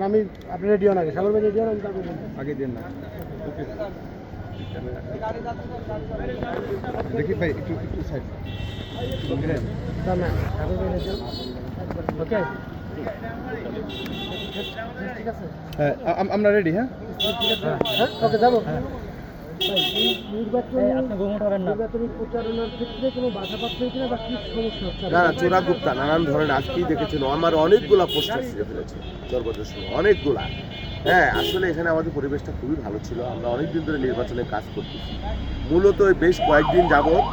আমি আপনি রেডিও নাকি সাগর ভাই রেডিও আগে দিন না দেখি ভাই একটু সাইড ওকে হ্যাঁ আমরা রেডি। হ্যাঁ ওকে যাবো। চোরা গুপ্তা নানান ধরনের আজকেই দেখেছেন আমার অনেকগুলা পোস্টার ছিঁড়ে ফেলেছে চরবদ্রেশ্বরে অনেকগুলা। হ্যাঁ আসলে এখানে আমাদের পরিবেশটা খুবই ভালো ছিল। আমরা অনেকদিন ধরে নির্বাচনে কাজ করতেছি। মূলত বেশ কয়েকদিন যাবৎ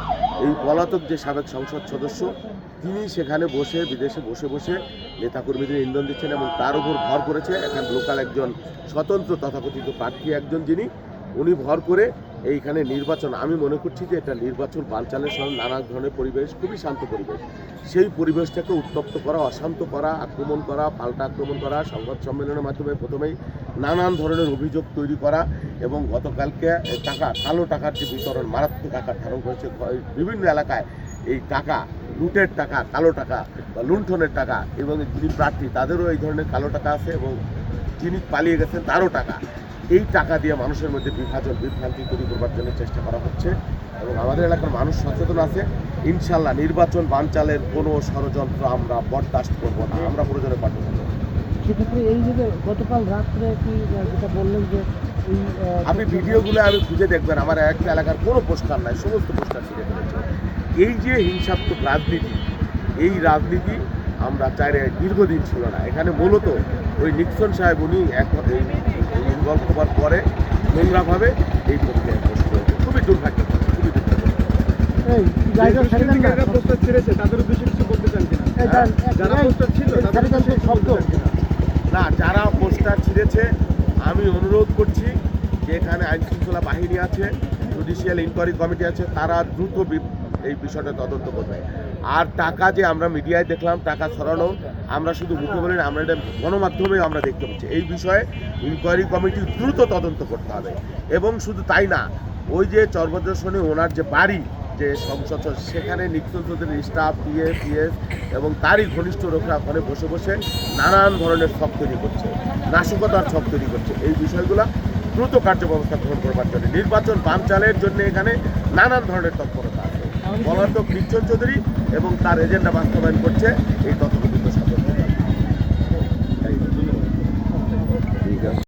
এই পলাতক যে সাবেক সংসদ সদস্য তিনি সেখানে বসে বিদেশে বসে বসে নেতাকর্মীদের ইন্ধন দিচ্ছেন এবং তার উপর ভর করেছে এখানে লোকাল একজন স্বতন্ত্র তথাকথিত প্রার্থী একজন যিনি উনি ভর করে এইখানে নির্বাচন। আমি মনে করছি যে এটা নির্বাচন বানচালের সময় নানা ধরনের পরিবেশ খুবই শান্ত পরিবেশ, সেই পরিবেশটাকে উত্তপ্ত করা, অশান্ত করা, আক্রমণ করা, পাল্টা আক্রমণ করা, সংবাদ সম্মেলনের মাধ্যমে প্রথমেই নানান ধরনের অভিযোগ তৈরি করা এবং গতকালকে টাকা কালো টাকার যে বিতরণ মারাত্মক আকার ধারণ করেছে বিভিন্ন এলাকায়। এই টাকা লুটের টাকা, কালো টাকা বা লুণ্ঠনের টাকা এবং যিনি প্রার্থী তাদেরও এই ধরনের কালো টাকা আছে এবং যিনি পালিয়ে গেছেন তারও টাকা। এই টাকা দিয়ে মানুষের মধ্যে বিভ্রান্তি তৈরি করবার জন্য চেষ্টা করা হচ্ছে এবং আমাদের এলাকার মানুষ সচেতন আছে। ইনশাল্লাহ নির্বাচন বানচালের কোনো ষড়যন্ত্র আমরা বরদাস্ত করবো না, আমরা প্রয়োজনে পাঠাবো। সেক্ষেত্রে এই যে গতকাল রাত্রে কি যেটা বললেন যে আপনি ভিডিওগুলো আমি খুঁজে দেখবেন, আমার একটা এলাকার কোনো পোস্টার নাই, সমস্ত পোস্টার ছিঁড়ে ফেলেছে। এই যে হিংসাত্মক রাজনীতি, এই রাজনীতি আমরা চাইলে দীর্ঘদিন ছিল না। এখানে মূলত ওই নিক্সন সাহেব উনি ইনভলভ হবার পরে নোংরাভাবে এই প্রক্রিয়ায় পোস্ট করেছে। খুবই দুর্ভাগ্যজনক, খুবই দুর্ভাগ্যজনক। না, যারা পোস্টার ছিঁড়েছে আমি অনুরোধ করছি যে এখানে আইনশৃঙ্খলা বাহিনী আছে, জুডিশিয়াল ইনকোয়ারি কমিটি আছে, তারা দ্রুত এই বিষয়টা তদন্ত করবে। আর টাকা যে আমরা মিডিয়ায় দেখলাম টাকা ছড়ানো, আমরা শুধু মুখে বলি না, আমরা এটা গণমাধ্যমেও আমরা দেখতে পাচ্ছি। এই বিষয়ে ইনকোয়ারি কমিটি দ্রুত তদন্ত করতে হবে। এবং শুধু তাই না, ওই যে চরবদ্রেশ্বরে ওনার যে বাড়ি যে সংসদ সেখানে নিক্সন চৌধুরীর স্টাফ পিএস এবং তারই ঘনিষ্ঠ লোকরা ওখানে বসে বসে নানান ধরনের ছক তৈরি করছে, নাশকতার ছক তৈরি করছে। এই বিষয়গুলো দ্রুত কার্যব্যবস্থা গ্রহণ করবার জন্য, নির্বাচন বানচালের জন্য এখানে নানান ধরনের তৎপরতা আছে। পলাতক নিক্সন চৌধুরী এবং তার এজেন্ডা বাস্তবায়ন করছে এই তথ্য।